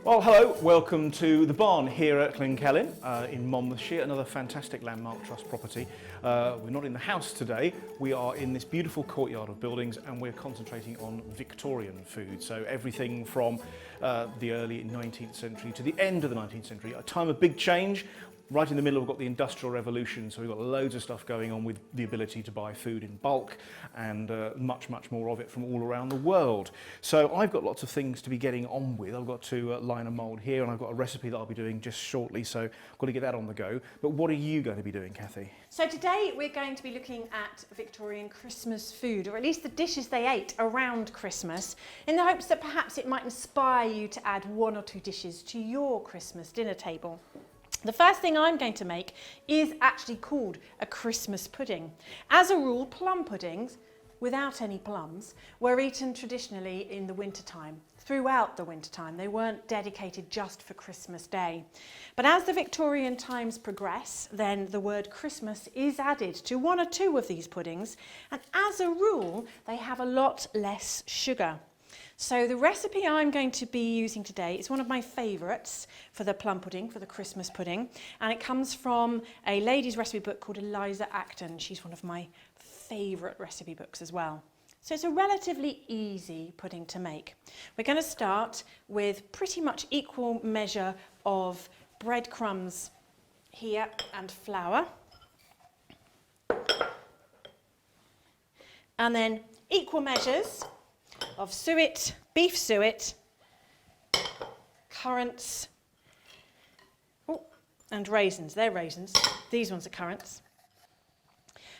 Well, hello, welcome to the barn here at Glenkellin in Monmouthshire, another fantastic Landmark Trust property. We're not in the house today, we are in this beautiful courtyard of buildings and we're concentrating on Victorian food. So everything from the early 19th century to the end of the 19th century, a time of big change. Right in the middle, we've got the Industrial Revolution, so we've got loads of stuff going on with the ability to buy food in bulk and much more of it from all around the world. So I've got lots of things to be getting on with. I've got to line a mould here, and I've got a recipe that I'll be doing just shortly, so I've got to get that on the go. But what are you going to be doing, Kathy? So today we're going to be looking at Victorian Christmas food, or at least the dishes they ate around Christmas, in the hopes that perhaps it might inspire you to add one or two dishes to your Christmas dinner table. The first thing I'm going to make is actually called a Christmas pudding. As a rule, plum puddings, without any plums, were eaten traditionally in the wintertime, throughout the wintertime. They weren't dedicated just for Christmas Day. But as the Victorian times progress, then the word Christmas is added to one or two of these puddings, and as a rule, they have a lot less sugar. So the recipe I'm going to be using today is one of my favourites for the plum pudding, for the Christmas pudding, and it comes from a lady's recipe book called Eliza Acton. She's one of my favourite recipe books as well. So it's a relatively easy pudding to make. We're going to start with pretty much equal measure of breadcrumbs here and flour, and then equal measures of suet, beef suet, currants, and raisins. They're raisins. These ones are currants.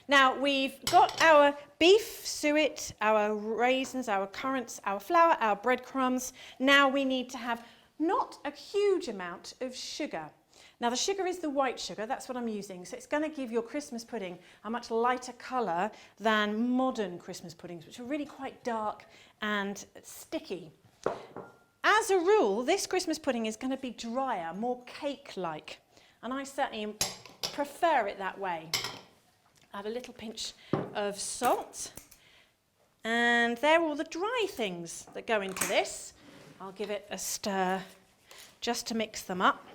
Now we've got our beef suet, our raisins, our currants, our flour, our breadcrumbs. Now we need to have not a huge amount of sugar. Now the sugar is the white sugar, that's what I'm using, so it's going to give your Christmas pudding a much lighter colour than modern Christmas puddings, which are really quite dark and sticky. As a rule, this Christmas pudding is going to be drier, more cake-like, and I certainly prefer it that way. Add a little pinch of salt, and there are all the dry things that go into this. I'll give it a stir just to mix them up.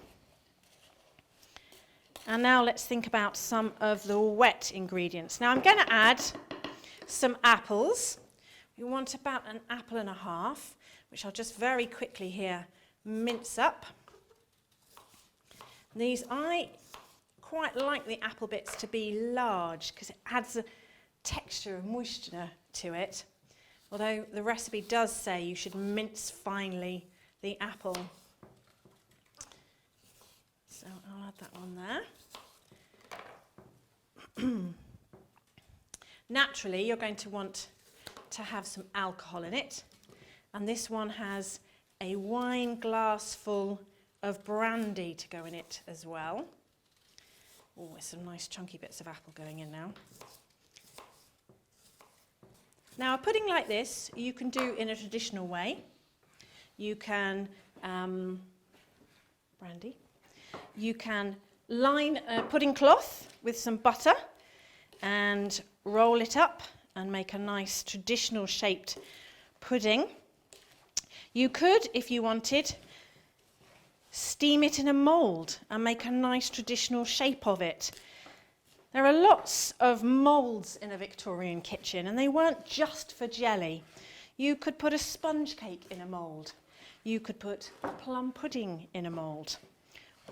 And now let's think about some of the wet ingredients. Now I'm going to add some apples. We want about an apple and a half, which I'll just very quickly here mince up. These, I quite like the apple bits to be large because it adds a texture and moisture to it. Although the recipe does say you should mince finely the apple. So I'll add that one there. Naturally, you're going to want to have some alcohol in it, and this one has a wine glass full of brandy to go in it as well. Oh, there's some nice chunky bits of apple going in now. Now, a pudding like this you can do in a traditional way. You can brandy. You can line a pudding cloth with some butter and roll it up and make a nice traditional shaped pudding. You could, if you wanted, steam it in a mould and make a nice traditional shape of it. There are lots of moulds in a Victorian kitchen, and they weren't just for jelly. You could put a sponge cake in a mould. You could put plum pudding in a mould.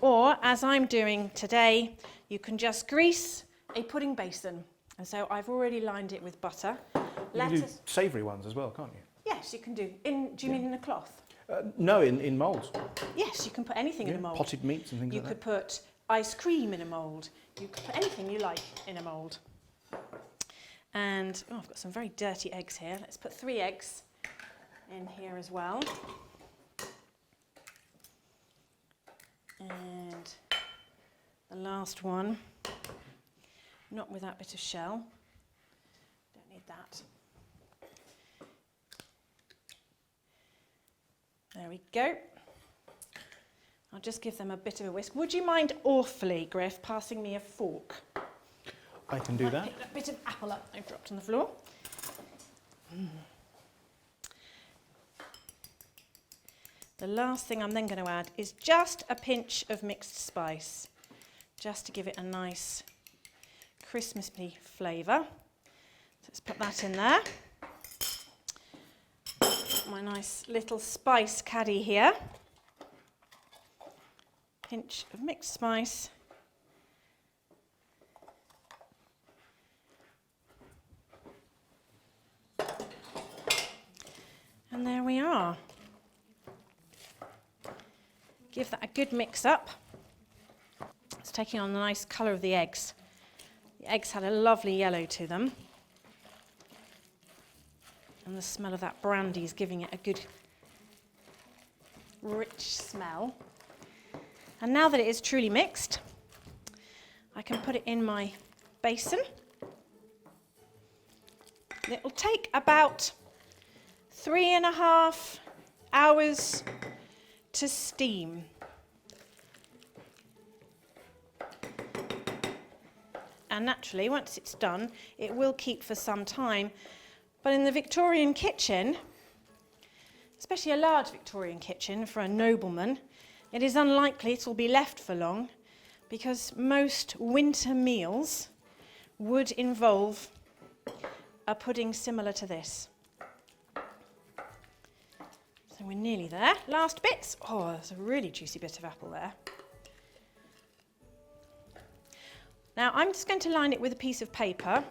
Or, as I'm doing today, you can just grease a pudding basin. And so I've already lined it with butter. You can do savoury ones as well, can't you? Yes, you can do. Do you mean in a cloth? No, in moulds. Yes, you can put anything in a mould. Potted meats and things like that. You could put ice cream in a mould. You could put anything you like in a mould. And, oh, I've got some very dirty eggs here. Let's put 3 eggs in here as well. And the last one, not with that bit of shell. Don't need that. There we go. I'll just give them a bit of a whisk. Would you mind awfully, Griff, passing me a fork? I can do that. Pick that bit of apple up I dropped on the floor. The last thing I'm then going to add is just a pinch of mixed spice, just to give it a nice Christmassy flavour. So let's put that in there. My nice little spice caddy here. Pinch of mixed spice. And there we are. Give that a good mix up. It's taking on the nice colour of the eggs. The eggs had a lovely yellow to them. And the smell of that brandy is giving it a good, rich smell. And now that it is truly mixed, I can put it in my basin. It will take about 3.5 hours to steam. And naturally, once it's done, it will keep for some time. But in the Victorian kitchen, especially a large Victorian kitchen for a nobleman, it is unlikely it will be left for long, because most winter meals would involve a pudding similar to this. So we're nearly there. Last bits. Oh, there's a really juicy bit of apple there. Now I'm just going to line it with a piece of paper,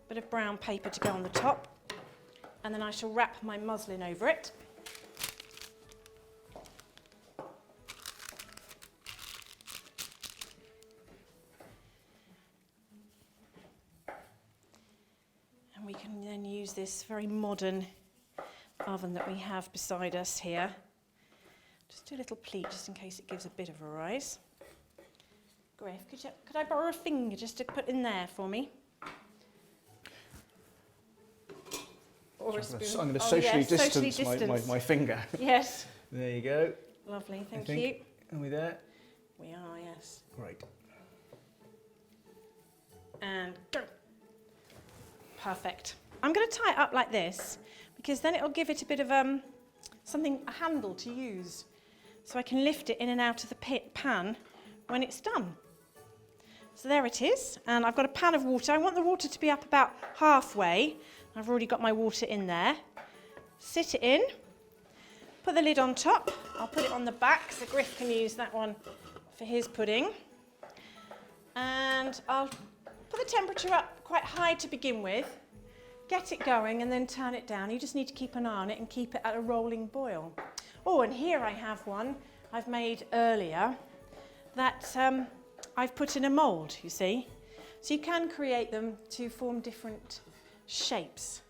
bit of brown paper to go on the top, and then I shall wrap my muslin over it. And we can then use this very modern oven that we have beside us here. Just do a little pleat just in case it gives a bit of a rise. Griff, could I borrow a finger just to put in there for me? Or a spoon. I'm going to socially socially distance my finger. Yes. There you go. Lovely, thank you. Are we there? We are, yes. Great. And go. Perfect. I'm going to tie it up like this, because then it'll give it a bit of a handle to use. So I can lift it in and out of the pan when it's done. So there it is, and I've got a pan of water. I want the water to be up about halfway. I've already got my water in there. Sit it in, put the lid on top. I'll put it on the back so Griff can use that one for his pudding. And I'll put the temperature up quite high to begin with, get it going and then turn it down. You just need to keep an eye on it and keep it at a rolling boil. Oh, and here I have one I've made earlier that I've put in a mould, you see. So you can create them to form different shapes.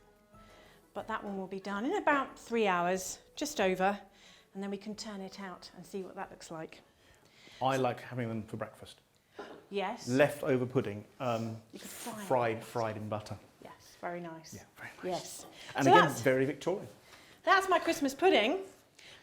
But that one will be done in about 3 hours, just over, and then we can turn it out and see what that looks like. I like having them for breakfast. Yes. Leftover pudding, You could fried in butter. Yes, very nice. Yeah, very nice. Yes. And So again, very Victorian. That's my Christmas pudding.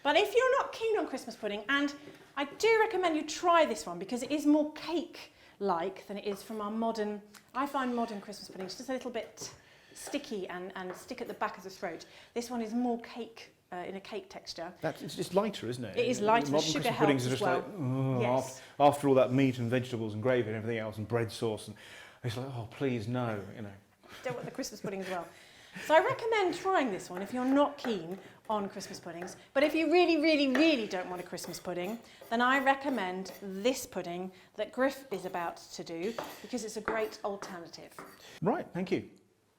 But if you're not keen on Christmas pudding, and I do recommend you try this one because it is more cake-like than it is from our modern, I find modern Christmas puddings just a little bit sticky and stick at the back of the throat. This one is more cake, in a cake texture. It's just lighter, isn't it? It is lighter. Modern Sugar Christmas puddings helps are just as well. like, oh, Yes. after all that meat and vegetables and gravy and everything else and bread sauce, and it's like, oh, please, no, you know. Don't want the Christmas pudding as well. So I recommend trying this one if you're not keen on Christmas puddings. But if you really, really, really don't want a Christmas pudding, then I recommend this pudding that Griff is about to do because it's a great alternative. Right, thank you.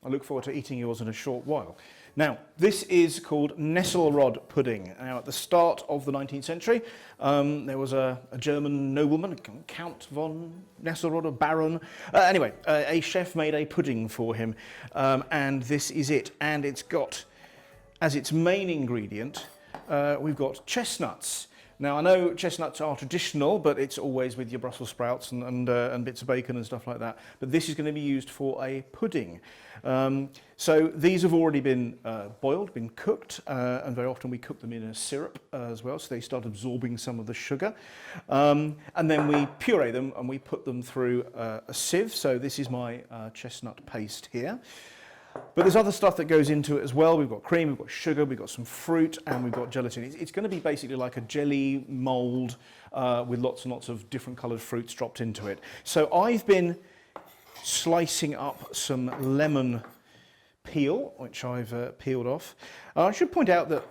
I look forward to eating yours in a short while. Now, this is called Nesselrode pudding. Now, at the start of the 19th century, there was a German nobleman, Count von Nesselrode, a baron. Anyway, a chef made a pudding for him, and this is it. And it's got, as its main ingredient, we've got chestnuts. Now, I know chestnuts are traditional, but it's always with your Brussels sprouts and bits of bacon and stuff like that. But this is going to be used for a pudding. So these have already been boiled, been cooked, and very often we cook them in a syrup as well, so they start absorbing some of the sugar. And then we puree them and we put them through a sieve. So this is my chestnut paste here. But there's other stuff that goes into it as well. We've got cream, we've got sugar, we've got some fruit, and we've got gelatin. It's going to be basically like a jelly mould with lots and lots of different coloured fruits dropped into it. So I've been slicing up some lemon peel, which I've peeled off. I should point out that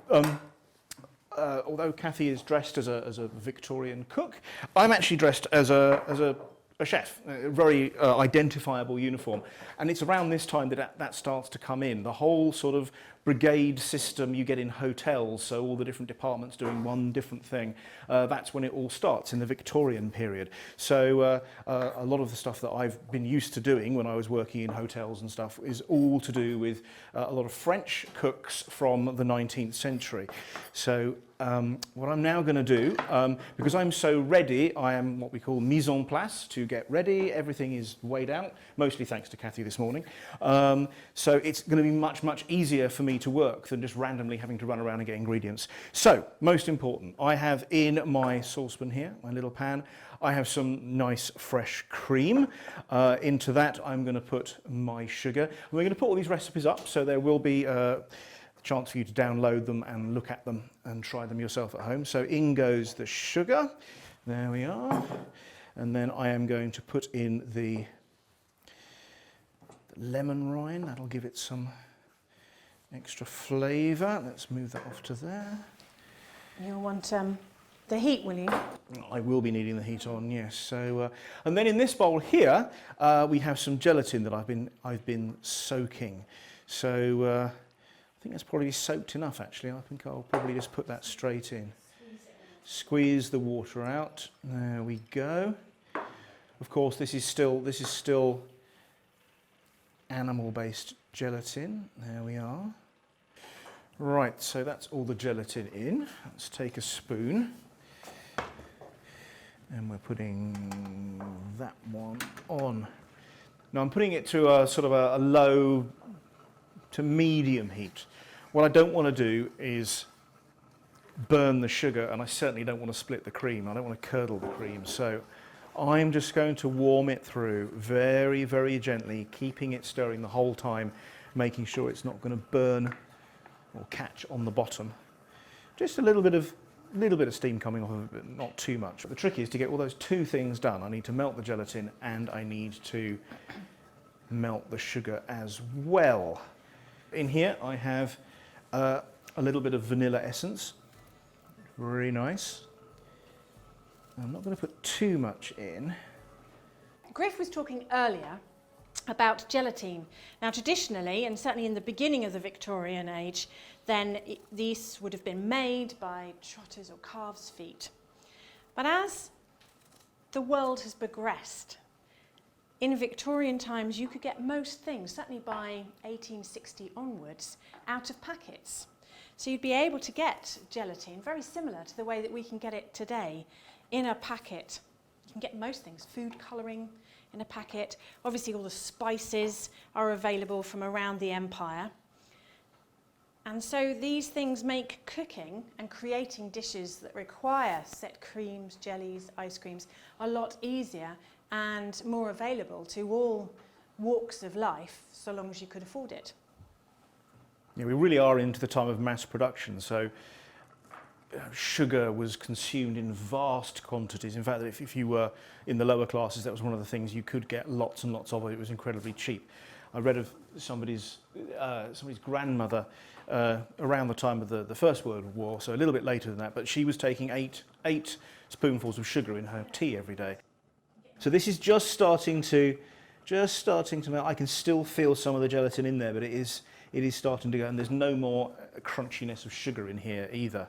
although Kathy is dressed as a Victorian cook, I'm actually dressed as a chef, a very identifiable uniform. And it's around this time that starts to come in. The whole sort of brigade system you get in hotels, so all the different departments doing one different thing, that's when it all starts, in the Victorian period. So a lot of the stuff that I've been used to doing when I was working in hotels and stuff is all to do with a lot of French cooks from the 19th century. So what I'm now going to do, because I'm so ready, I am what we call mise en place, to get ready. Everything is weighed out, mostly thanks to Kathy this morning. So it's going to be much, much easier for me to work than just randomly having to run around and get ingredients. So, most important, I have in my saucepan here, my little pan, I have some nice fresh cream. Into that I'm going to put my sugar. And we're going to put all these recipes up, so there will be chance for you to download them and look at them and try them yourself at home. So in goes the sugar, there we are, and then I am going to put in the lemon rind. That'll give it some extra flavour. Let's move that off to there. You'll want the heat, will you? I will be needing the heat on, yes. So, and then in this bowl here, we have some gelatin that I've been soaking. So I think that's probably soaked enough, actually. I think I'll probably just put that straight in. Squeeze the water out. There we go. Of course, this is still animal-based gelatin. There we are. Right, so that's all the gelatin in. Let's take a spoon. And we're putting that one on. Now I'm putting it to a sort of a low to medium heat. What I don't want to do is burn the sugar, and I certainly don't want to split the cream. I don't want to curdle the cream. So I'm just going to warm it through very, very gently, keeping it stirring the whole time, making sure it's not going to burn or catch on the bottom. Just a little bit of steam coming off of it, but not too much. But the trick is to get all those two things done. I need to melt the gelatin and I need to melt the sugar as well. In here I have a little bit of vanilla essence. Very nice. I'm not going to put too much in. Griff was talking earlier about gelatine. Now traditionally, and certainly in the beginning of the Victorian age, then these would have been made by trotters or calves' feet. But as the world has progressed, in Victorian times you could get most things, certainly by 1860 onwards, out of packets. So you'd be able to get gelatine, very similar to the way that we can get it today, in a packet. You can get most things, food colouring in a packet. Obviously all the spices are available from around the empire. And so these things make cooking and creating dishes that require set creams, jellies, ice creams a lot easier and more available to all walks of life, so long as you could afford it. Yeah, we really are into the time of mass production, so sugar was consumed in vast quantities. In fact, if you were in the lower classes, that was one of the things you could get lots and lots of. It was incredibly cheap. I read of somebody's grandmother around the time of the First World War, so a little bit later than that, but she was taking eight spoonfuls of sugar in her tea every day. So this is just starting to melt. I can still feel some of the gelatin in there, but it is starting to go, and there's no more crunchiness of sugar in here either.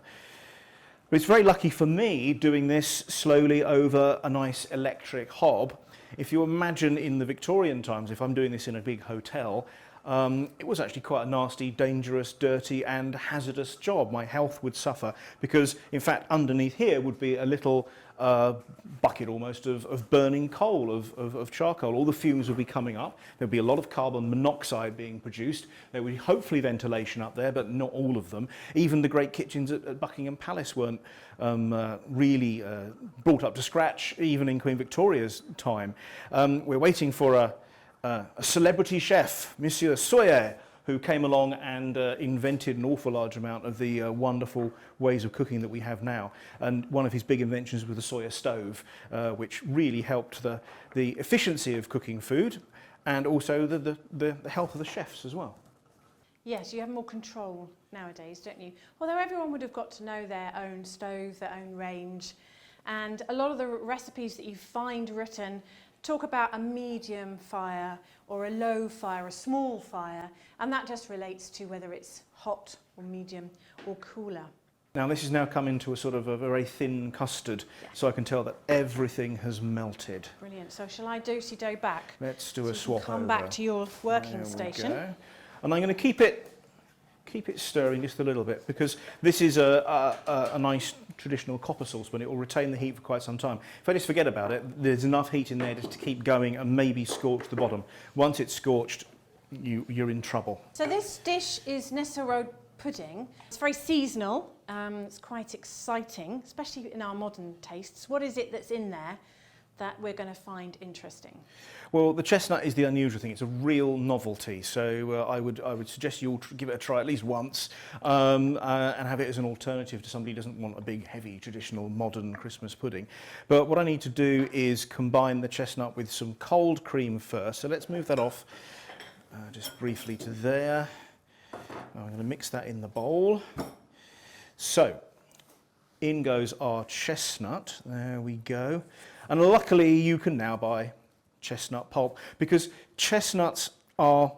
But it's very lucky for me doing this slowly over a nice electric hob. If you imagine in the Victorian times, if I'm doing this in a big hotel, it was actually quite a nasty, dangerous, dirty and hazardous job. My health would suffer because, in fact, underneath here would be a little bucket almost of burning coal, of charcoal. All the fumes would be coming up. There'd be a lot of carbon monoxide being produced. There would be hopefully ventilation up there, but not all of them. Even the great kitchens at Buckingham Palace weren't really brought up to scratch, even in Queen Victoria's time. We're waiting for a celebrity chef, Monsieur Soyer, who came along and invented an awful large amount of the wonderful ways of cooking that we have now. And one of his big inventions was the Sawyer stove, which really helped the efficiency of cooking food and also the health of the chefs as well. Yes, you have more control nowadays, don't you? Although everyone would have got to know their own stove, their own range. And a lot of the recipes that you find written talk about a medium fire or a low fire, a small fire, and that just relates to whether it's hot or medium or cooler. Now this is now come into a sort of a very thin custard, so I can tell that everything has melted. Brilliant. So shall I do-si-do back? Let's do So a you swap can come over. back to your working There we station. go. And I'm going to keep it stirring just a little bit, because this is a nice traditional copper saucepan. It will retain the heat for quite some time. If I just forget about it, there's enough heat in there just to keep going and maybe scorch the bottom. Once it's scorched, you're in trouble. So this dish is Nessa Road pudding. It's very seasonal. It's quite exciting, especially in our modern tastes. What is it that's in there that we're going to find interesting? Well, the chestnut is the unusual thing. It's a real novelty, so I would suggest you all give it a try at least once, and have it as an alternative to somebody who doesn't want a big, heavy, traditional, modern Christmas pudding. But what I need to do is combine the chestnut with some cold cream first. So let's move that off just briefly to there. Now I'm going to mix that in the bowl. So in goes our chestnut. There we go. And luckily you can now buy chestnut pulp, because chestnuts are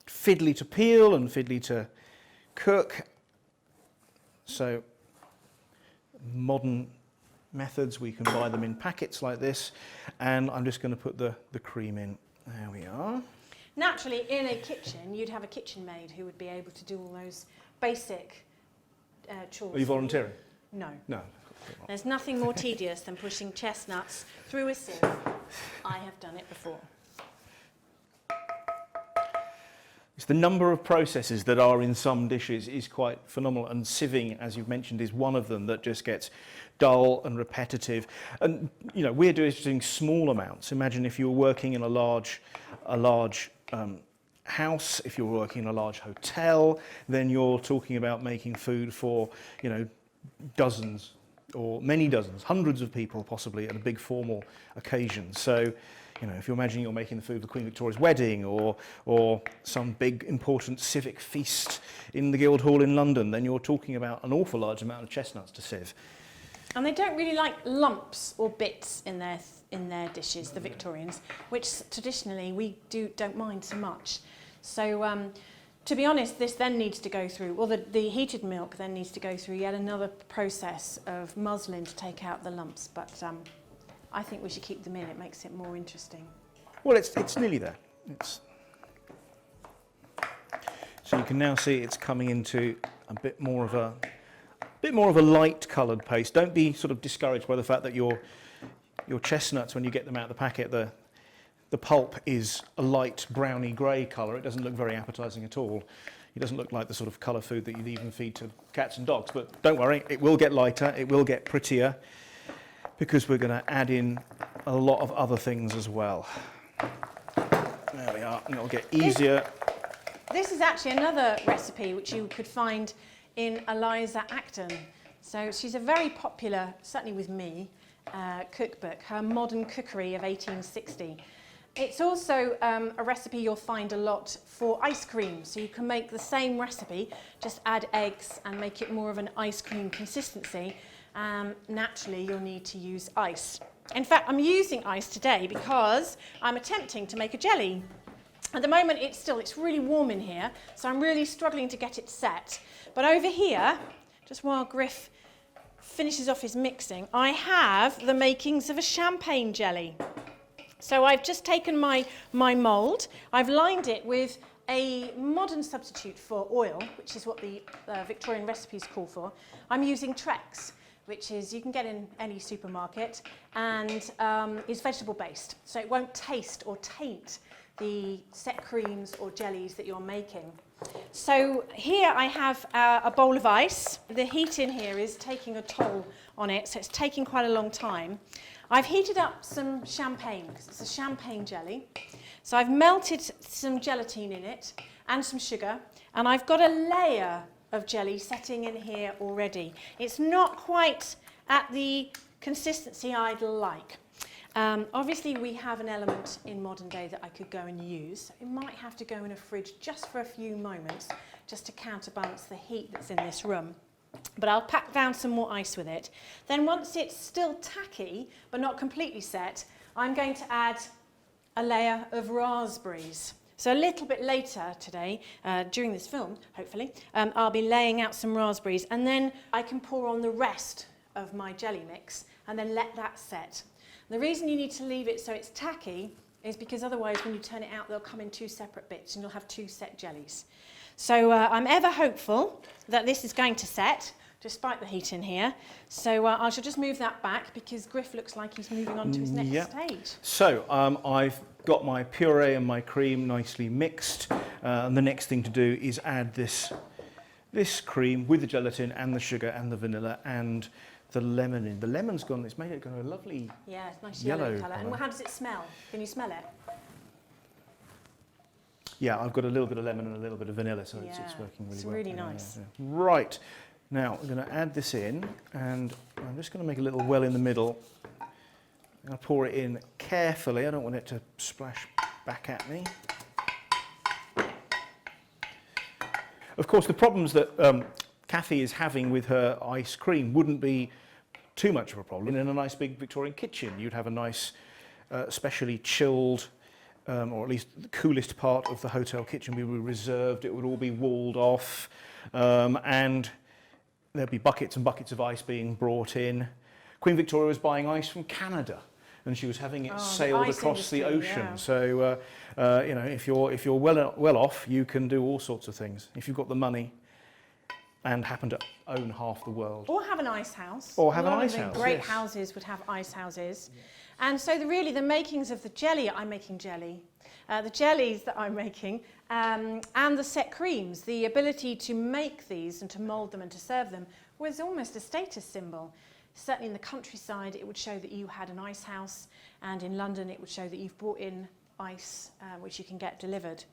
fiddly to peel and fiddly to cook. So modern methods, we can buy them in packets like this, and I'm just going to put the cream in. There we are. Naturally, in a kitchen, you'd have a kitchen maid who would be able to do all those basic chores. Are you volunteering? No. No. There's nothing more tedious than pushing chestnuts through a sieve. I have done it before. It's the number of processes that are in some dishes is quite phenomenal, and sieving, as you've mentioned, is one of them that just gets dull and repetitive. And you know, we're doing small amounts. Imagine if you were working in a large house. If you're working in a large hotel, then you're talking about making food for, you know, dozens or many dozens, hundreds of people possibly at a big formal occasion. So, you know, if you're imagining you're making the food for Queen Victoria's wedding or some big important civic feast in the Guildhall in London, then you're talking about an awful large amount of chestnuts to sieve. And they don't really like lumps or bits in their dishes, the Victorians, which traditionally we don't mind so much. So to be honest, this then needs to go through, well, the heated milk then needs to go through yet another process of muslin to take out the lumps. But I think we should keep them in. It makes it more interesting. Well, it's nearly there. So you can now see it's coming into a bit more of a light coloured paste. Don't be sort of discouraged by the fact that your chestnuts, when you get them out of the packet, the pulp is a light browny grey colour. It doesn't look very appetising at all. It doesn't look like the sort of colour food that you'd even feed to cats and dogs. But don't worry, it will get lighter, it will get prettier, because we're going to add in a lot of other things as well. There we are, and it'll get easier. This is actually another recipe which you could find in Eliza Acton. So she's a very popular, certainly with me, cookbook, her Modern Cookery of 1860. It's also a recipe you'll find a lot for ice cream. So you can make the same recipe, just add eggs and make it more of an ice cream consistency. Naturally, you'll need to use ice. In fact, I'm using ice today because I'm attempting to make a jelly. At the moment, it's really warm in here, so I'm really struggling to get it set. But over here, just while Griff finishes off his mixing, I have the makings of a champagne jelly. So I've just taken my mould, I've lined it with a modern substitute for oil, which is what the Victorian recipes call for. I'm using Trex, which is you can get in any supermarket, and is vegetable based, so it won't taste or taint the set creams or jellies that you're making. So here I have a bowl of ice. The heat in here is taking a toll on it, so it's taking quite a long time. I've heated up some champagne, because it's a champagne jelly. So I've melted some gelatine in it and some sugar, and I've got a layer of jelly setting in here already. It's not quite at the consistency I'd like. Obviously we have an element in modern day that I could go and use. It might have to go in a fridge just for a few moments, just to counterbalance the heat that's in this room. But I'll pack down some more ice with it. Then once it's still tacky, but not completely set, I'm going to add a layer of raspberries. So a little bit later today, during this film, hopefully, I'll be laying out some raspberries, and then I can pour on the rest of my jelly mix and then let that set. The reason you need to leave it so it's tacky is because otherwise when you turn it out, they'll come in two separate bits and you'll have two set jellies. So I'm ever hopeful that this is going to set, despite the heat in here. So I shall just move that back because Griff looks like he's moving on to his next stage. So I've got my puree and my cream nicely mixed. And the next thing to do is add this cream with the gelatin and the sugar and the vanilla and the lemon in. The lemon's gone, it's made it go a lovely yeah, it's nice yellow colour. And how does it smell? Can you smell it? Yeah, I've got a little bit of lemon and a little bit of vanilla, so it's working really well. It's really nice. Yeah. Right, now I'm going to add this in, and I'm just going to make a little well in the middle. I'm going to pour it in carefully. I don't want it to splash back at me. Of course, the problems that Kathy is having with her ice cream wouldn't be too much of a problem. In a nice big Victorian kitchen, you'd have a nice, specially chilled, or at least the coolest part of the hotel kitchen would be reserved. It would all be walled off, and there'd be buckets and buckets of ice being brought in. Queen Victoria was buying ice from Canada, and she was having it sailed across the ocean. Yeah. So, you know, if you're well off, you can do all sorts of things. If you've got the money and happen to own half the world. Or have an ice house. Or have an ice house, great houses would have ice houses. Yeah. And so really the makings of the jelly, I'm making jelly, the jellies that I'm making, and the set creams, the ability to make these and to mould them and to serve them was almost a status symbol. Certainly in the countryside it would show that you had an ice house, and in London it would show that you've brought in ice which you can get delivered.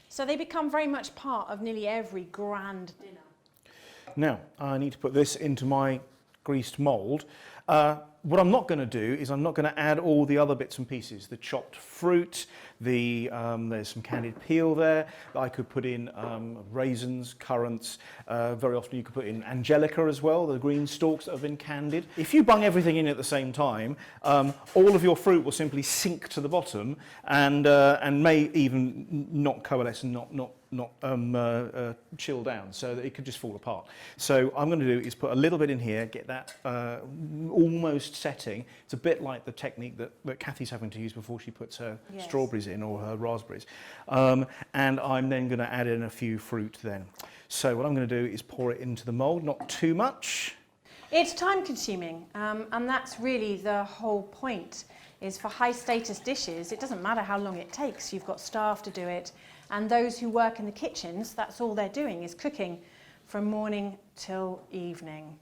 So they become very much part of nearly every grand dinner. Now, I need to put this into my greased mould. What I'm not going to do is I'm not going to add all the other bits and pieces, the chopped fruit, there's some candied peel there. I could put in raisins, currants, very often you could put in angelica as well, the green stalks that have been candied. If you bung everything in at the same time, all of your fruit will simply sink to the bottom and may even not coalesce and not chill down, so that it could just fall apart. So what I'm going to do is put a little bit in here, get that almost setting. It's a bit like the technique that Kathy's having to use before she puts her strawberries in or her raspberries. And I'm then going to add in a few fruit then. So what I'm going to do is pour it into the mould, not too much. It's time consuming, and that's really the whole point, is for high status dishes, it doesn't matter how long it takes. You've got staff to do it, and those who work in the kitchens, that's all they're doing, is cooking from morning till evening.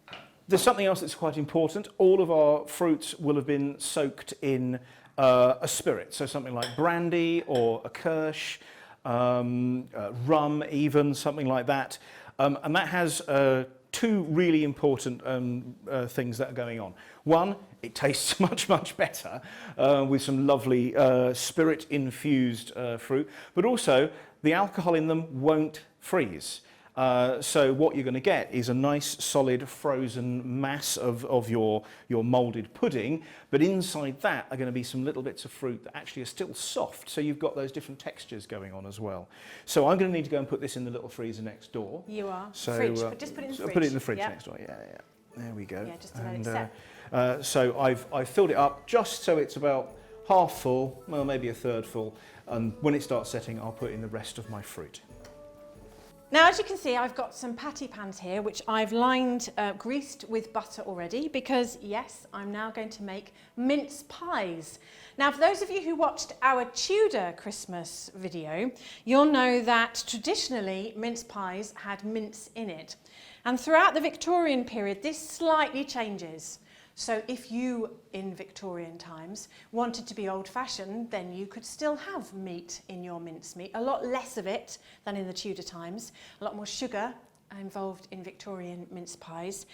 There's something else that's quite important. All of our fruits will have been soaked in a spirit, so something like brandy or a kirsch, rum even, something like that. And that has two really important things that are going on. One, it tastes much, much better with some lovely spirit-infused fruit, but also the alcohol in them won't freeze. So what you're going to get is a nice solid frozen mass of your moulded pudding, but inside that are going to be some little bits of fruit that actually are still soft, so you've got those different textures going on as well. So I'm going to need to go and put this in the little freezer next door. You are. So, fridge, but just put it in the fridge. Put it in the fridge next door, yeah. There we go. Yeah, just to let it set. So I've filled it up just so it's about half full, well maybe a third full, and when it starts setting I'll put in the rest of my fruit. Now, as you can see, I've got some patty pans here, which I've lined, greased with butter already, because yes, I'm now going to make mince pies. Now, for those of you who watched our Tudor Christmas video, you'll know that traditionally mince pies had mince in it. And throughout the Victorian period, this slightly changes. So if you, in Victorian times, wanted to be old-fashioned, then you could still have meat in your mincemeat, a lot less of it than in the Tudor times, a lot more sugar involved in Victorian mince pies.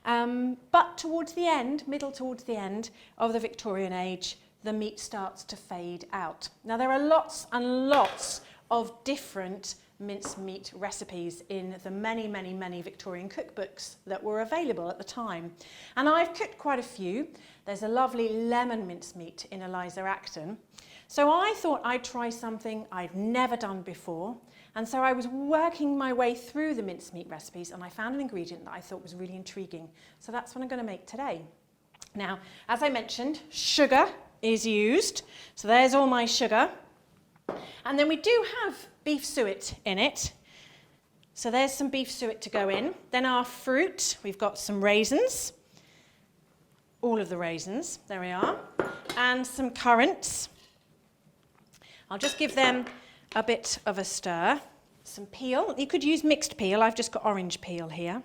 But towards the end, towards the end of the Victorian age, the meat starts to fade out. Now there are lots and lots of different mincemeat recipes in the many, many, many Victorian cookbooks that were available at the time. And I've cooked quite a few. There's a lovely lemon mincemeat in Eliza Acton. So I thought I'd try something I'd never done before. And so I was working my way through the mincemeat recipes and I found an ingredient that I thought was really intriguing. So that's what I'm going to make today. Now, as I mentioned, sugar is used. So there's all my sugar. And then we do have beef suet in it. So there's some beef suet to go in. Then our fruit, we've got some raisins. All of the raisins, there we are. And some currants. I'll just give them a bit of a stir. Some peel. You could use mixed peel. I've just got orange peel here.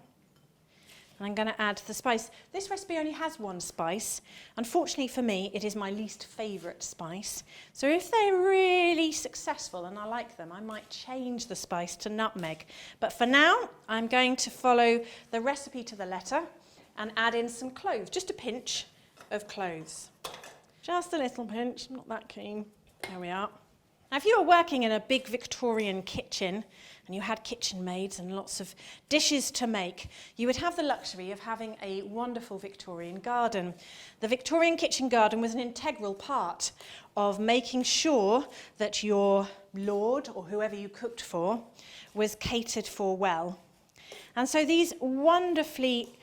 And I'm going to add the spice. This recipe only has one spice. Unfortunately for me, it is my least favourite spice. So if they're really successful and I like them, I might change the spice to nutmeg. But for now, I'm going to follow the recipe to the letter and add in some cloves, just a pinch of cloves. Just a little pinch, not that keen. There we are. Now, if you were working in a big Victorian kitchen and you had kitchen maids and lots of dishes to make, you would have the luxury of having a wonderful Victorian garden. The Victorian kitchen garden was an integral part of making sure that your lord or whoever you cooked for was catered for well. And so these wonderfully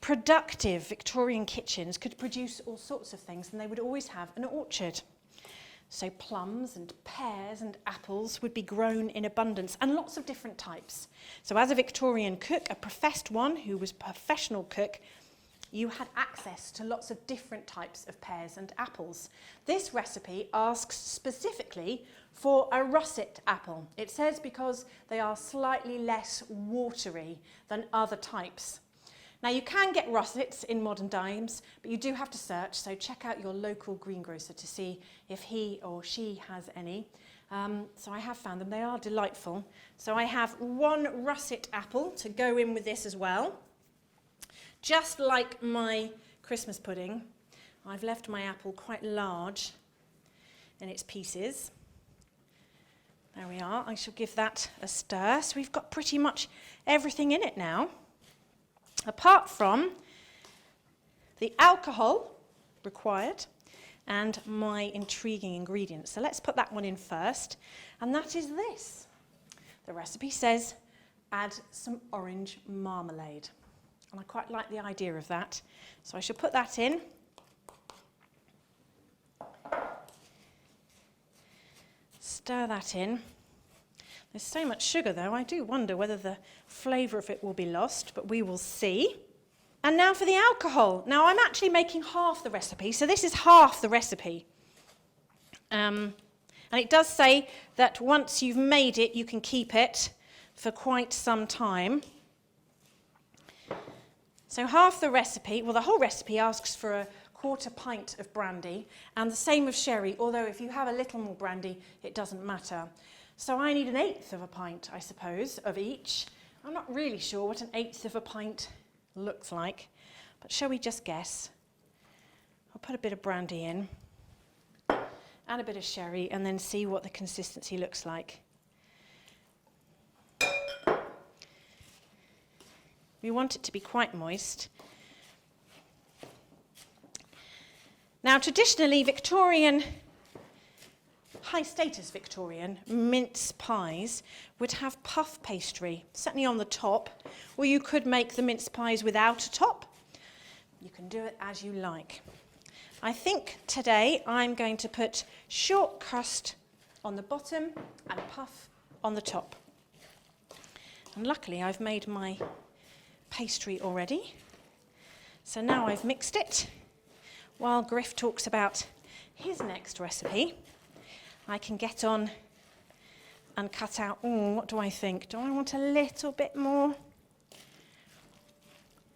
productive Victorian kitchens could produce all sorts of things, and they would always have an orchard. So plums and pears and apples would be grown in abundance, and lots of different types. So as a Victorian cook, a professed one who was a professional cook, you had access to lots of different types of pears and apples. This recipe asks specifically for a russet apple. It says because they are slightly less watery than other types. Now, you can get russets in modern times, but you do have to search, so check out your local greengrocer to see if he or she has any. So I have found them. They are delightful. So I have one russet apple to go in with this as well. Just like my Christmas pudding, I've left my apple quite large in its pieces. There we are. I shall give that a stir. So we've got pretty much everything in it now, apart from the alcohol required and my intriguing ingredients. So let's put that one in first, and that is this. The recipe says add some orange marmalade, and I quite like the idea of that. So I shall put that in. Stir that in. There's so much sugar, though, I do wonder whether the flavour of it will be lost, but we will see. And now for the alcohol. Now, I'm actually making half the recipe, so this is half the recipe. And it does say that once you've made it, you can keep it for quite some time. So half the recipe, well, the whole recipe asks for a quarter pint of brandy, and the same of sherry, although if you have a little more brandy, it doesn't matter. So I need 1/8 of a pint, I suppose, of each. I'm not really sure what 1/8 of a pint looks like, but shall we just guess? I'll put a bit of brandy in, add a bit of sherry, and then see what the consistency looks like. We want it to be quite moist. Now, traditionally, high-status Victorian mince pies would have puff pastry, certainly on the top, or you could make the mince pies without a top. You can do it as you like. I think today I'm going to put short crust on the bottom and puff on the top. And luckily I've made my pastry already. So now I've mixed it. While Griff talks about his next recipe, I can get on and cut out, what do I think? Do I want a little bit more?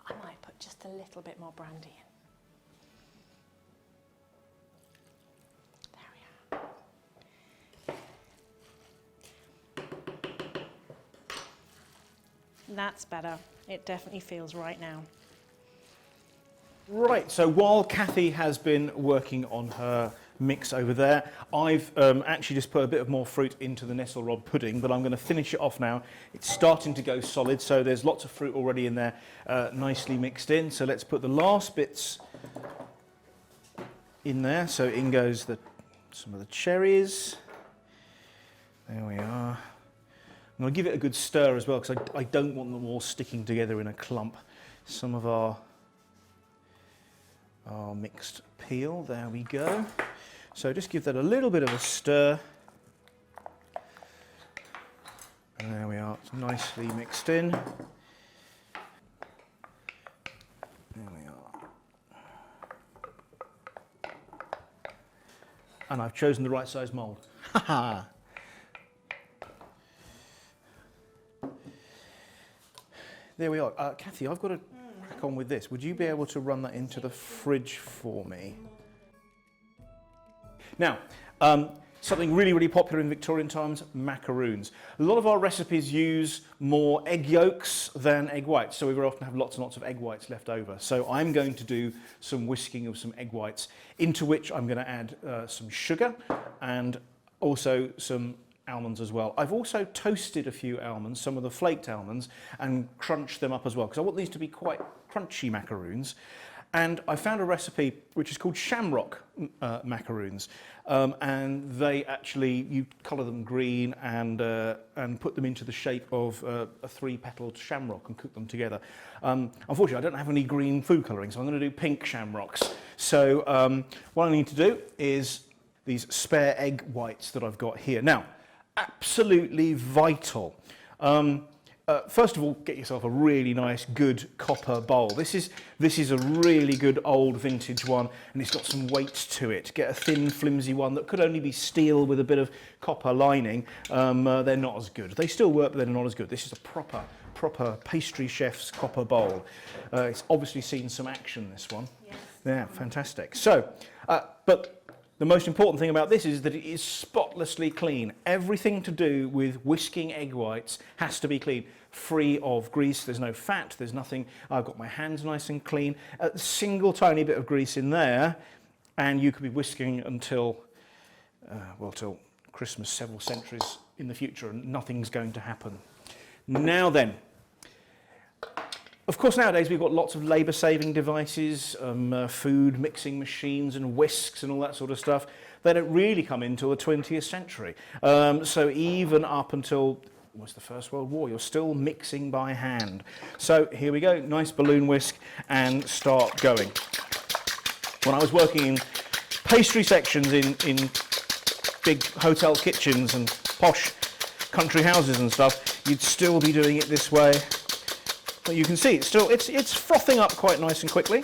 I might put just a little bit more brandy in. That's better. It definitely feels right now. Right, so while Kathy has been working on her mix over there, I've actually just put a bit of more fruit into the Nestle Rod pudding, but I'm going to finish it off now. It's starting to go solid, so there's lots of fruit already in there, nicely mixed in. So let's put the last bits in there. So in goes some of the cherries. There we are. I'm going to give it a good stir as well, because I don't want them all sticking together in a clump. Some of our mixed peel, there we go. So just give that a little bit of a stir. And there we are, it's nicely mixed in. There we are. And I've chosen the right size mould. Ha There we are. Kathy, I've got to crack on with this. Would you be able to run that into the fridge for me? Now, something really, really popular in Victorian times, macaroons. A lot of our recipes use more egg yolks than egg whites, so we very often have lots and lots of egg whites left over. So I'm going to do some whisking of some egg whites, into which I'm going to add some sugar and also some almonds as well. I've also toasted a few almonds, some of the flaked almonds, and crunched them up as well, because I want these to be quite crunchy macaroons. And I found a recipe which is called shamrock macaroons, and they actually, you colour them green and put them into the shape of a three-petaled shamrock and cook them together. Unfortunately, I don't have any green food colouring, so I'm going to do pink shamrocks. So what I need to do is these spare egg whites that I've got here. Now, absolutely vital. First of all, get yourself a really nice, good copper bowl. This is a really good old vintage one, and it's got some weight to it. Get a thin, flimsy one that could only be steel with a bit of copper lining. They're not as good. They still work, but they're not as good. This is a proper pastry chef's copper bowl. It's obviously seen some action, this one. Yes. Yeah, fantastic. So, but the most important thing about this is that it is spotlessly clean. Everything to do with whisking egg whites has to be clean, free of grease. There's no fat, there's nothing. I've got my hands nice and clean. A single tiny bit of grease in there, and you could be whisking until, till Christmas several centuries in the future, and nothing's going to happen. Now then, of course, nowadays we've got lots of labour-saving devices, food mixing machines and whisks and all that sort of stuff. They don't really come until the 20th century. So even up until almost the First World War, you're still mixing by hand. So here we go, nice balloon whisk, and start going. When I was working in pastry sections in big hotel kitchens and posh country houses and stuff, you'd still be doing it this way. But you can see it's frothing up quite nice and quickly.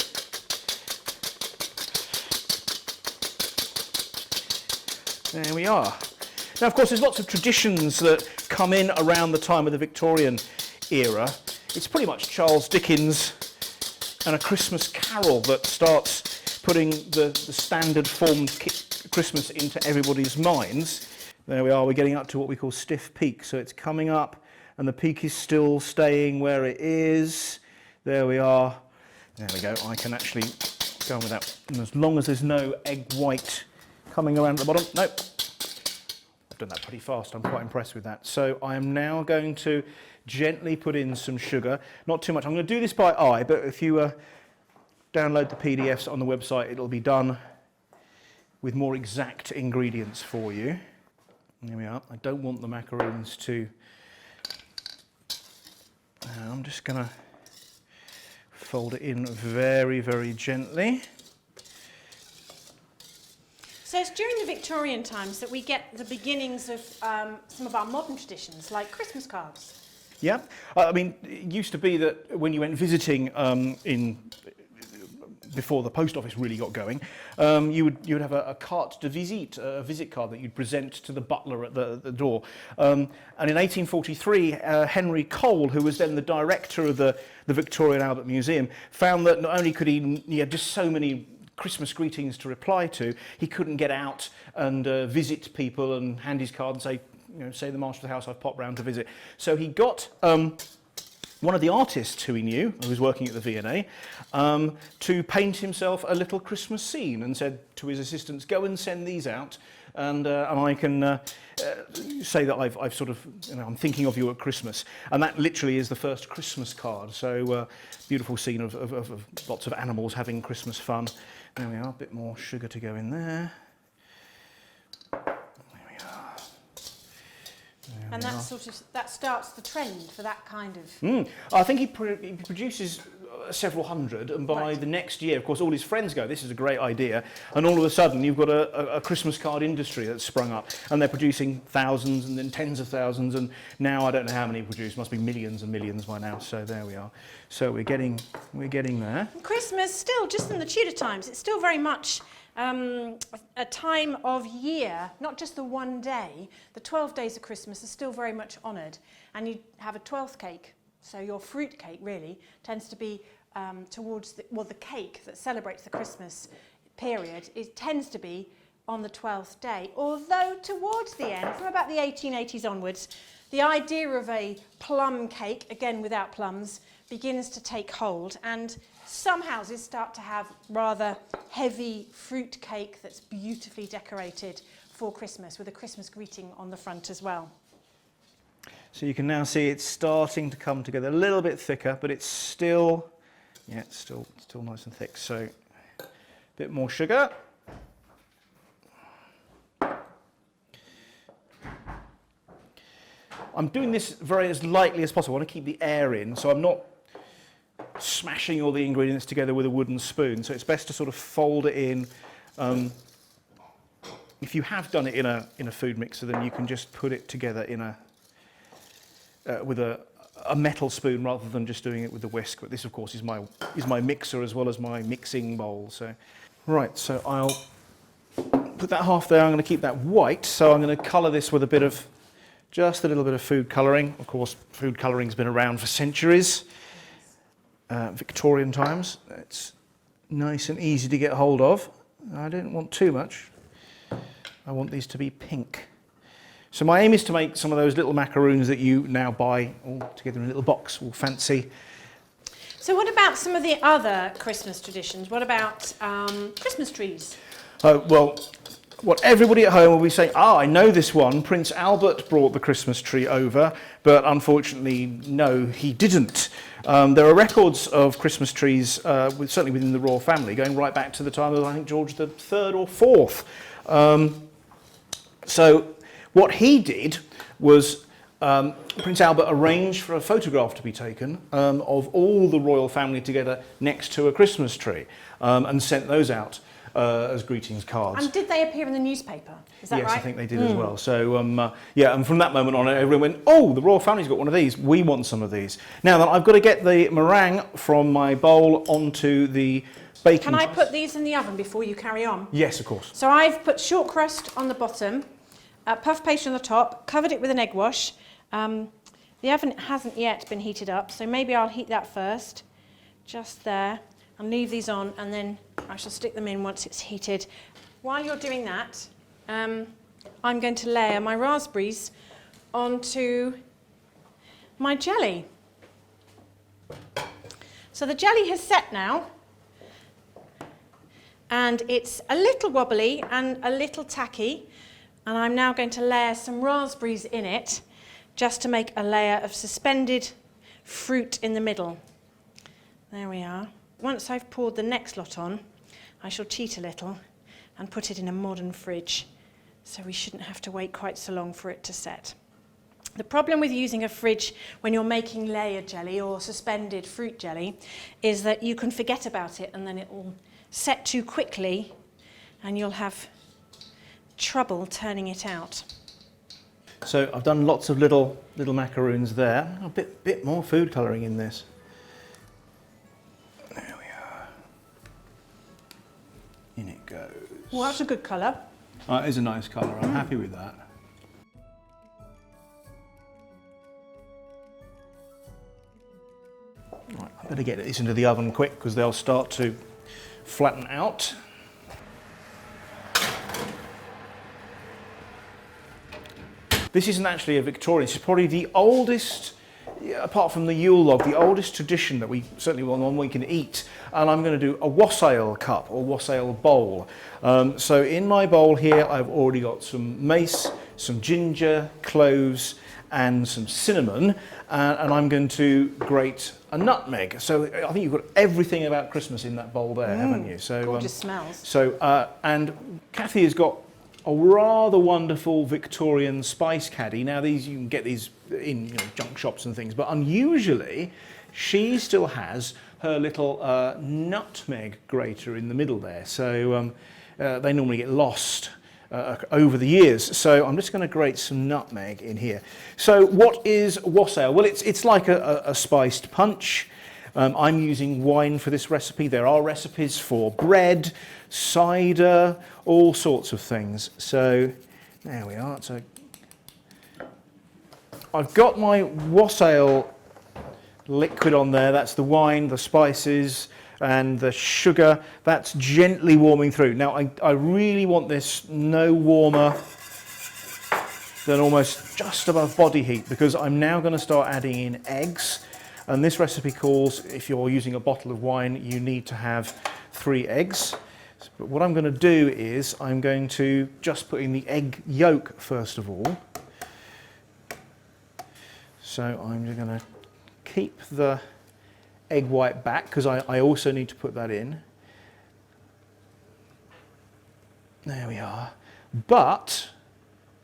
There we are. Now, of course, there's lots of traditions that come in around the time of the Victorian era. It's pretty much Charles Dickens and A Christmas Carol that starts putting the standard formed Christmas into everybody's minds. There we are, we're getting up to what we call stiff peak. So it's coming up, and the peak is still staying where it is. There we are. There we go. I can actually go on with that. And as long as there's no egg white coming around at the bottom. Nope. I've done that pretty fast. I'm quite impressed with that. So I am now going to gently put in some sugar. Not too much. I'm going to do this by eye, but if you download the PDFs on the website, it'll be done with more exact ingredients for you. There we are. I don't want the macaroons to... I'm just going to fold it in very, very gently. So it's during the Victorian times that we get the beginnings of some of our modern traditions, like Christmas cards. Yeah, I mean, it used to be that when you went visiting before the post office really got going, you would have a carte de visite, a visit card that you'd present to the butler at the door. And in 1843, Henry Cole, who was then the director of the Victoria and Albert Museum, found that not only could he had just so many Christmas greetings to reply to, he couldn't get out and visit people and hand his card and say, you know, say the master of the house, I've popped round to visit. So he got one of the artists who he knew, who was working at the V&A, to paint himself a little Christmas scene, and said to his assistants, go and send these out, and I can say that I've sort of, I'm thinking of you at Christmas. And that literally is the first Christmas card. So beautiful scene of lots of animals having Christmas fun. There we are, a bit more sugar to go in there. And that starts the trend for that kind of... I think he produces several hundred, and by the next year, of course, all his friends go, this is a great idea, and all of a sudden you've got a Christmas card industry that's sprung up, and they're producing thousands and then tens of thousands, and now I don't know how many produce, must be millions and millions by now, so there we are. So we're getting there. Christmas, still, just in the Tudor times, it's still very much a time of year, not just the one day. The 12 days of Christmas are still very much honoured, and you have a 12th cake. So your fruit cake really tends to be towards the cake that celebrates the Christmas period. It tends to be on the 12th day, although towards the end, from about the 1880s onwards, the idea of a plum cake, again without plums, begins to take hold, and some houses start to have rather heavy fruit cake that's beautifully decorated for Christmas, with a Christmas greeting on the front as well. So you can now see it's starting to come together, a little bit thicker, but it's still, it's still nice and thick. So a bit more sugar. I'm doing this as lightly as possible. I want to keep the air in, so I'm not smashing all the ingredients together with a wooden spoon. So it's best to sort of fold it in. If you have done it in a food mixer, then you can just put it together in with a metal spoon rather than just doing it with the whisk. But this, of course, is my mixer as well as my mixing bowl. So, right, so I'll put that half there. I'm going to keep that white. So I'm going to colour this with just a little bit of food colouring. Of course, food colouring's been around for centuries, Victorian times. It's nice and easy to get hold of. I don't want too much. I want these to be pink. So my aim is to make some of those little macaroons that you now buy all together in a little box, all fancy. So what about some of the other Christmas traditions? What about Christmas trees? Well, what everybody at home will be saying, I know this one. Prince Albert brought the Christmas tree over, but unfortunately, no, he didn't. There are records of Christmas trees, certainly within the royal family, going right back to the time of, I think, George III or IV. So what he did was Prince Albert arranged for a photograph to be taken of all the royal family together next to a Christmas tree, and sent those out as greetings cards. And did they appear in the newspaper? Is that right? Yes, I think they did as well. So and from that moment on, everyone went, oh, the royal family's got one of these. We want some of these. Now then, I've got to get the meringue from my bowl onto the baking. Can I put these in the oven before you carry on? Yes, of course. So I've put short crust on the bottom, puff pastry on the top, covered it with an egg wash. The oven hasn't yet been heated up, so maybe I'll heat that first, just there, and leave these on, and then I shall stick them in once it's heated. While you're doing that, I'm going to layer my raspberries onto my jelly. So the jelly has set now, and it's a little wobbly and a little tacky, and I'm now going to layer some raspberries in it, just to make a layer of suspended fruit in the middle. There we are. Once I've poured the next lot on, I shall cheat a little and put it in a modern fridge, so we shouldn't have to wait quite so long for it to set. The problem with using a fridge when you're making layer jelly or suspended fruit jelly is that you can forget about it, and then it will set too quickly and you'll have trouble turning it out. So I've done lots of little macaroons there. A bit more food colouring in this. There we are. In it goes. Well, that's a good colour. It is a nice colour. I'm happy with that. Right, I better get this into the oven quick because they'll start to flatten out. This isn't actually a Victorian, this is probably the oldest apart from the Yule log, the oldest tradition that we certainly one we can eat. And I'm going to do a wassail cup or wassail bowl. So in my bowl here, I've already got some mace, some ginger, cloves, and some cinnamon, and I'm going to grate a nutmeg. So I think you've got everything about Christmas in that bowl there, haven't you? So gorgeous smells. So and Kathy has got a rather wonderful Victorian spice caddy. Now these, you can get these in junk shops and things, but unusually she still has her little nutmeg grater in the middle there. So they normally get lost over the years. So I'm just going to grate some nutmeg in here. So what is wassail? Well, it's like a spiced punch. I'm using wine for this recipe. There are recipes for bread, cider, all sorts of things. So there we are. So I've got my wassail liquid on there. That's the wine, the spices, and the sugar. That's gently warming through. Now I really want this no warmer than almost just above body heat, because I'm now going to start adding in eggs. And this recipe calls, if you're using a bottle of wine, you need to have 3 eggs. But what I'm going to do is I'm going to just put in the egg yolk first of all. So I'm just going to keep the egg white back, because I also need to put that in. There we are. But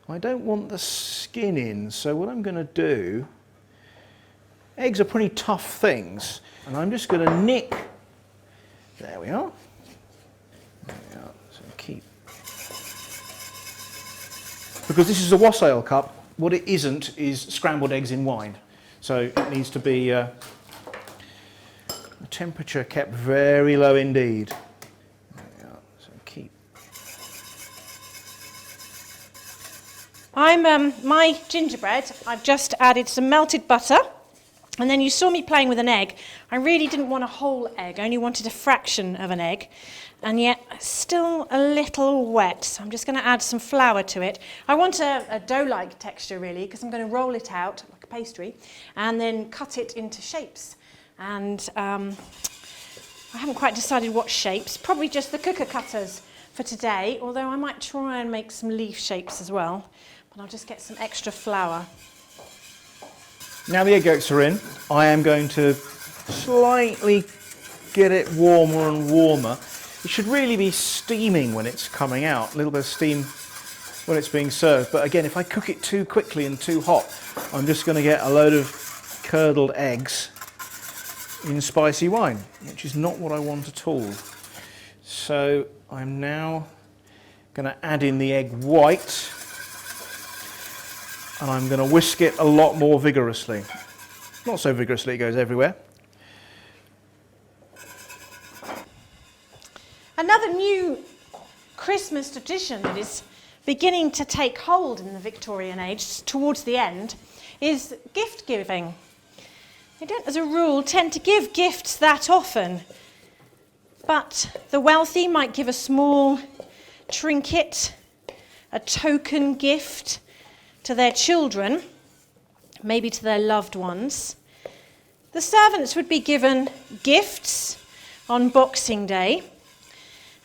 I don't want the skin in, so what I'm going to do, eggs are pretty tough things, and I'm just going to nick. There we are. There we are. So keep. Because this is a wassail cup, what it isn't is scrambled eggs in wine. So it needs to be the temperature kept very low indeed. There we are. So keep. My gingerbread, I've just added some melted butter. And then you saw me playing with an egg. I really didn't want a whole egg. I only wanted a fraction of an egg. And yet still a little wet. So I'm just going to add some flour to it. I want a dough-like texture really, because I'm going to roll it out like a pastry and then cut it into shapes. And I haven't quite decided what shapes. Probably just the cooker cutters for today, although I might try and make some leaf shapes as well. But I'll just get some extra flour. Now the egg yolks are in, I am going to slightly get it warmer and warmer. It should really be steaming when it's coming out, a little bit of steam when it's being served. But again, if I cook it too quickly and too hot, I'm just going to get a load of curdled eggs in spicy wine, which is not what I want at all. So I'm now going to add in the egg white. And I'm going to whisk it a lot more vigorously. Not so vigorously it goes everywhere. Another new Christmas tradition that is beginning to take hold in the Victorian age towards the end is gift giving. They don't, as a rule, tend to give gifts that often, but the wealthy might give a small trinket, a token gift to their children, maybe to their loved ones. The servants would be given gifts on Boxing Day.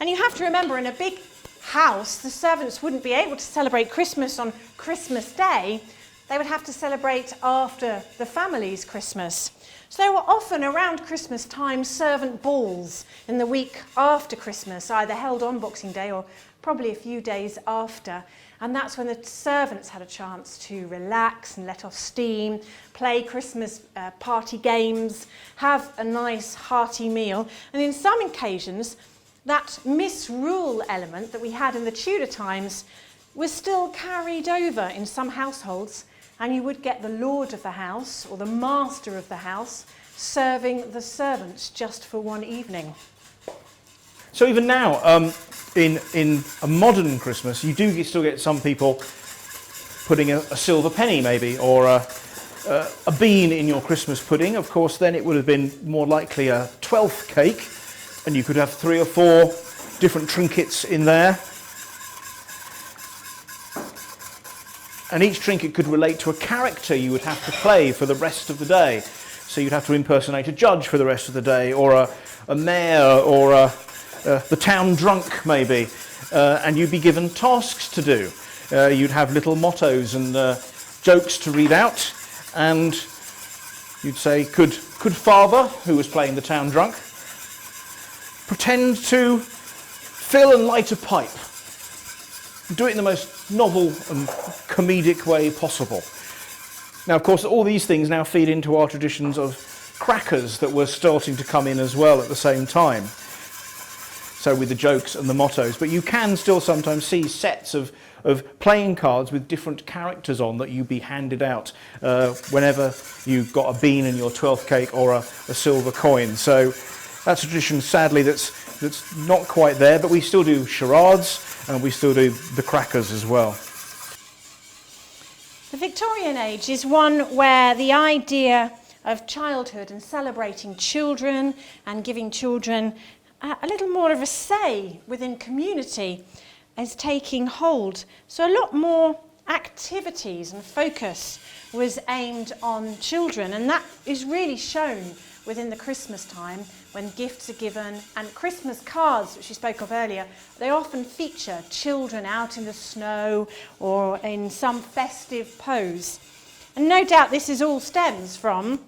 And you have to remember, in a big house, the servants wouldn't be able to celebrate Christmas on Christmas Day. They would have to celebrate after the family's Christmas. So there were often around Christmas time servant balls in the week after Christmas, either held on Boxing Day or probably a few days after. And that's when the servants had a chance to relax and let off steam, play Christmas party games, have a nice hearty meal. And in some occasions, that misrule element that we had in the Tudor times was still carried over in some households, and you would get the lord of the house or the master of the house serving the servants just for one evening. So even now, in a modern Christmas, you do still get some people putting a silver penny maybe, or a bean in your Christmas pudding. Of course, then it would have been more likely a 12th cake, and you could have 3 or 4 different trinkets in there. And each trinket could relate to a character you would have to play for the rest of the day. So you'd have to impersonate a judge for the rest of the day, or a mayor, or the town drunk maybe. And you'd be given tasks to do. You'd have little mottos and jokes to read out. And you'd say, could Father, who was playing the town drunk, pretend to fill and light a pipe? Do it in the most novel and comedic way possible. Now, of course, all these things now feed into our traditions of crackers that were starting to come in as well at the same time. So with the jokes and the mottos. But you can still sometimes see sets of playing cards with different characters on that you'd be handed out whenever you got a bean in your 12th cake or a silver coin. So that's a tradition, sadly, that's not quite there, but we still do charades and we still do the crackers as well. The Victorian age is one where the idea of childhood and celebrating children and giving children a little more of a say within community is taking hold. So a lot more activities and focus was aimed on children, and that is really shown within the Christmas time when gifts are given, and Christmas cards, which we spoke of earlier, they often feature children out in the snow or in some festive pose. And no doubt this is all stems from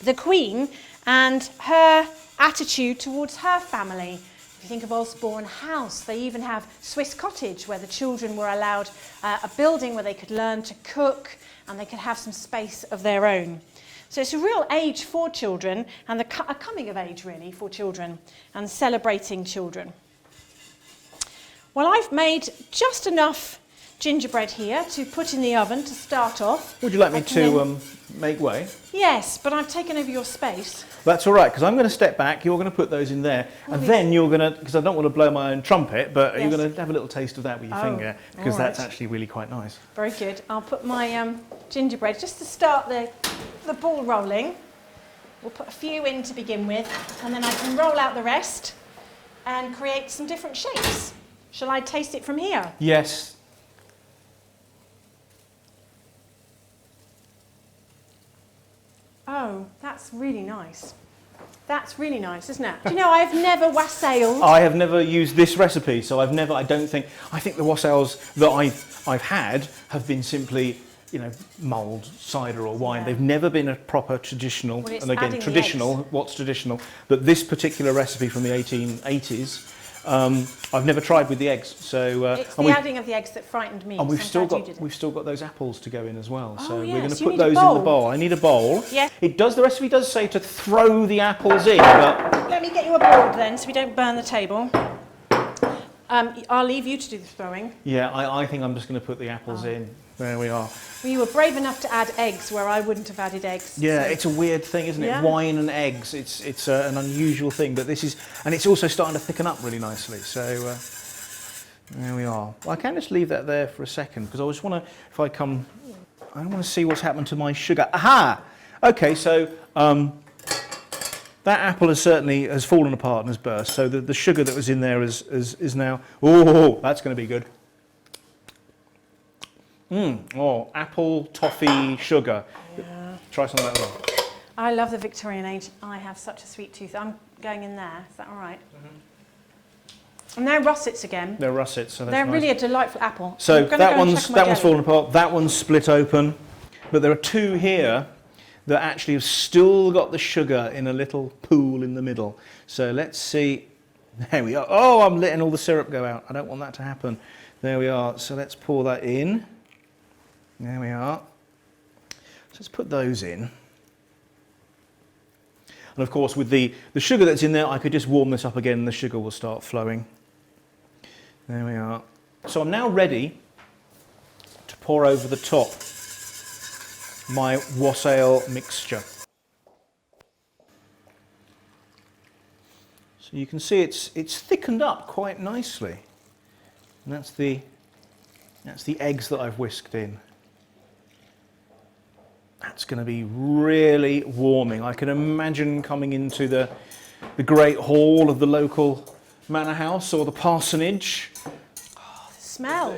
the Queen and her attitude towards her family. If you think of Osborne House, they even have Swiss Cottage, where the children were allowed a building where they could learn to cook and they could have some space of their own. So it's a real age for children, and a coming of age really for children, and celebrating children. Well, I've made just enough gingerbread here to put in the oven to start off. Would you like me to make way? Yes, but I've taken over your space. That's all right, because I'm going to step back, you're going to put those in there, and then you're going to, because I don't want to blow my own trumpet, but you're going to have a little taste of that with your finger, because that's actually really quite nice. Very good. I'll put my gingerbread, just to start the ball rolling. We'll put a few in to begin with, and then I can roll out the rest and create some different shapes. Shall I taste it from here? Yes. Oh, that's really nice. That's really nice, isn't it? Do you know, I've never wassailed. I have never used this recipe, so I think the wassails that I've had have been simply, mulled cider or wine. Yeah. They've never been a proper traditional, Well, it's and again, adding the traditional, eggs. what's traditional? But this particular recipe from the 1880s, I've never tried with the eggs. So It's the adding of the eggs that frightened me. and we've so still got those apples to go in as well. Oh, So we're yes, going to you put need a those in the bowl. bowl. I need a bowl. Yeah. The recipe does say to throw the apples in, but Let me get you a board then, so we don't burn the table. I'll leave you to do the throwing. yeah, I think I'm just going to put the apples in. There we are. Well, you were brave enough to add eggs where I wouldn't have added eggs. Yeah, so- it's a weird thing, isn't it? Yeah. Wine and eggs. It's an unusual thing, but and it's also starting to thicken up really nicely. So there we are. Well, I can just leave that there for a second because I just want to, I want to see what's happened to my sugar. Aha! Okay, so that apple has fallen apart and has burst. So the sugar that was in there is now. Oh, that's going to be good. Apple toffee sugar. Yeah. Try some of that as well. I love the Victorian age. I have such a sweet tooth. I'm going in there. Is that all right? Mm-hmm. And they're russets again. They're russets, so that's They're nice. really a delightful apple. So I'm gonna that go and one's check my jelly. fallen apart. That one's split open, but there are two here that actually have still got the sugar in a little pool in the middle. So let's see. There we are. Oh, I'm letting all the syrup go out. I don't want that to happen. There we are. So let's pour that in. There we are. So let's put those in. And of course, with the sugar that's in there, I could just warm this up again and the sugar will start flowing. There we are. So I'm now ready to pour over the top my wassail mixture. So you can see it's thickened up quite nicely. And that's the eggs that I've whisked in. That's going to be really warming. I can imagine coming into the great hall of the local manor house or the parsonage. Smell.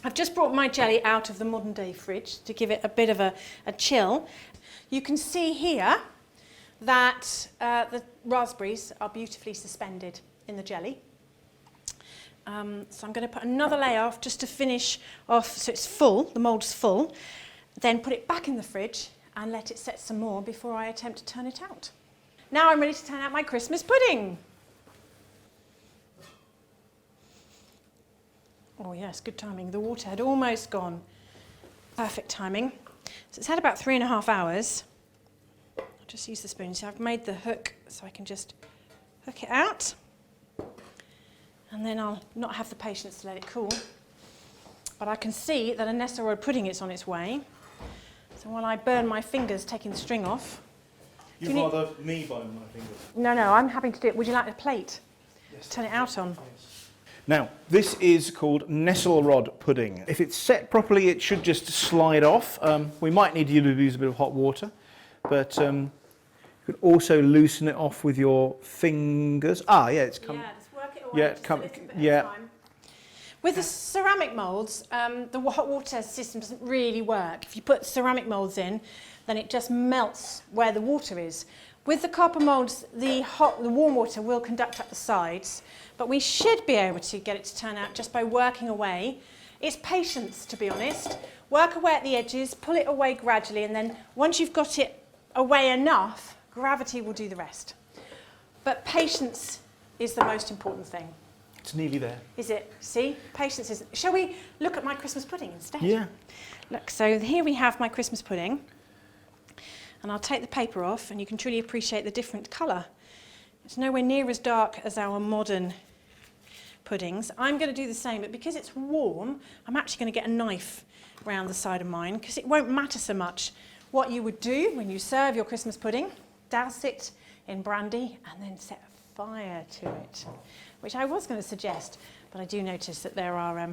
I've just brought my jelly out of the modern day fridge to give it a bit of a chill. You can see here that the raspberries are beautifully suspended in the jelly. So I'm going to put another layer off just to finish off so it's full, the mould's full. Then put it back in the fridge and let it set some more before I attempt to turn it out. Now I'm ready to turn out my Christmas pudding. Oh yes, good timing. The water had almost gone. Perfect timing. So it's had about 3.5 hours. I'll just use the spoon. So I've made the hook so I can just hook it out. And then I'll not have the patience to let it cool. But I can see that a Nesselrode pudding is on its way. So while I burn my fingers taking the string off. You'd rather me burn my fingers? No, I'm happy to do it. Would you like a plate? Yes. Turn it out on. Yes. Now, this is called Nesselrode pudding. If it's set properly, it should just slide off. We might need you to use a bit of hot water, but you could also loosen it off with your fingers. Ah, yeah, it's come. Yeah, just work it away. Yeah, just a little bit yeah. at a time. With the ceramic moulds, the hot water system doesn't really work. If you put ceramic moulds in, then it just melts where the water is. With the copper moulds, the warm water will conduct up the sides, but we should be able to get it to turn out just by working away. It's patience, to be honest. Work away at the edges, pull it away gradually, and then once you've got it away enough, gravity will do the rest. But patience is the most important thing. It's nearly there. Is it? See? Patience is... Shall we look at my Christmas pudding instead? Yeah. Look, so here we have my Christmas pudding. And I'll take the paper off and you can truly appreciate the different colour. It's nowhere near as dark as our modern puddings. I'm going to do the same, but because it's warm, I'm actually going to get a knife around the side of mine because it won't matter so much what you would do when you serve your Christmas pudding. Douse it in brandy and then set fire to it, which I was going to suggest, but I do notice that there are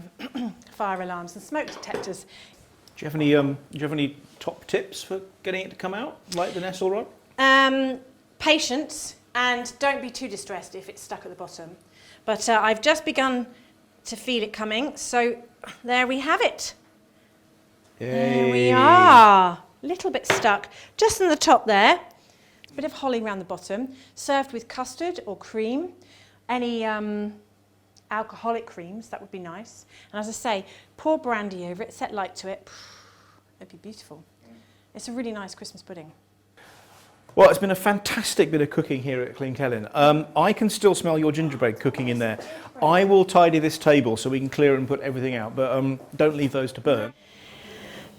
fire alarms and smoke detectors. Do you have any top tips for getting it to come out like the Nesselrode? Patience, and don't be too distressed if it's stuck at the bottom. But I've just begun to feel it coming, so there we have it. Yay. There we are. A little bit stuck, just on the top there. A bit of holly around the bottom. Served with custard or cream. Any alcoholic creams, that would be nice. And as I say, pour brandy over it, set light to it. It'd be beautiful. It's a really nice Christmas pudding. Well, it's been a fantastic bit of cooking here at Clwyn I can still smell your gingerbread cooking in there. I will tidy this table so we can clear and put everything out, but don't leave those to burn.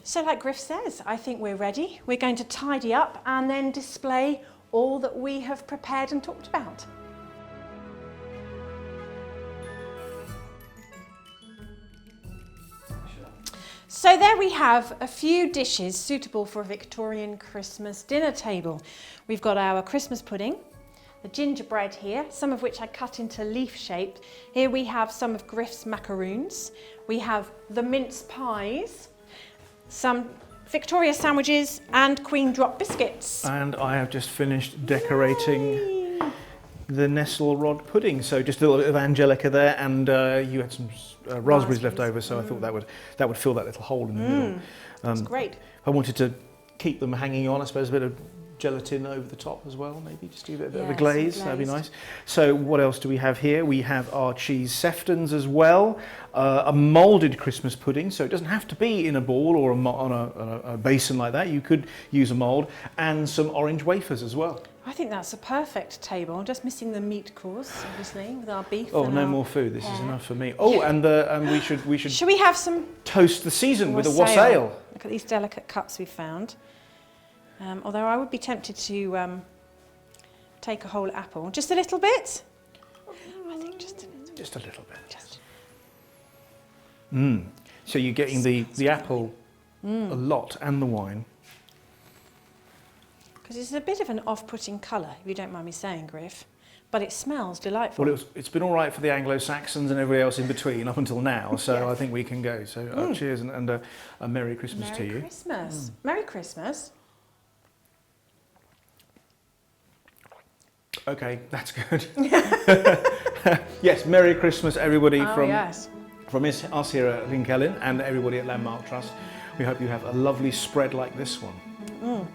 So like Griff says, I think we're ready. We're going to tidy up and then display all that we have prepared and talked about. So there we have a few dishes suitable for a Victorian Christmas dinner table. We've got our Christmas pudding, the gingerbread here, some of which I cut into leaf shape. Here we have some of Griff's macaroons. We have the mince pies, some Victoria sandwiches and Queen Drop biscuits. And I have just finished decorating the Nesselrode pudding. So just a little bit of Angelica there, and you had some raspberries left over, so I thought that would fill that little hole in the middle. That's great. I wanted to keep them hanging on, I suppose, a bit of gelatin over the top as well, maybe just do a bit of a glaze, that'd be nice. So what else do we have here? We have our cheese seftons as well, a moulded Christmas pudding, so it doesn't have to be in a ball or on a basin like that. You could use a mould, and some orange wafers as well. I think that's a perfect table. Just missing the meat course, obviously, with our beef. Oh, and no our more food. This is hare. enough for me. Oh, and we should Should we have some toast the season with a wassail. Look at these delicate cups we found. Although I would be tempted to take a whole apple. Just a little bit? I think just a little. Just a little bit. Just. So you're getting the apple a lot and the wine. Because it's a bit of an off-putting colour, if you don't mind me saying, Griff. But it smells delightful. Well, it's been all right for the Anglo-Saxons and everybody else in between up until now, so Yes. I think we can go. So cheers and a Merry Christmas to you. Merry Christmas. Merry Christmas. Okay, that's good. Yes, Merry Christmas, everybody, Oh, from yes. From us here at Glenkellin and everybody at Landmark Trust, we hope you have a lovely spread like this one.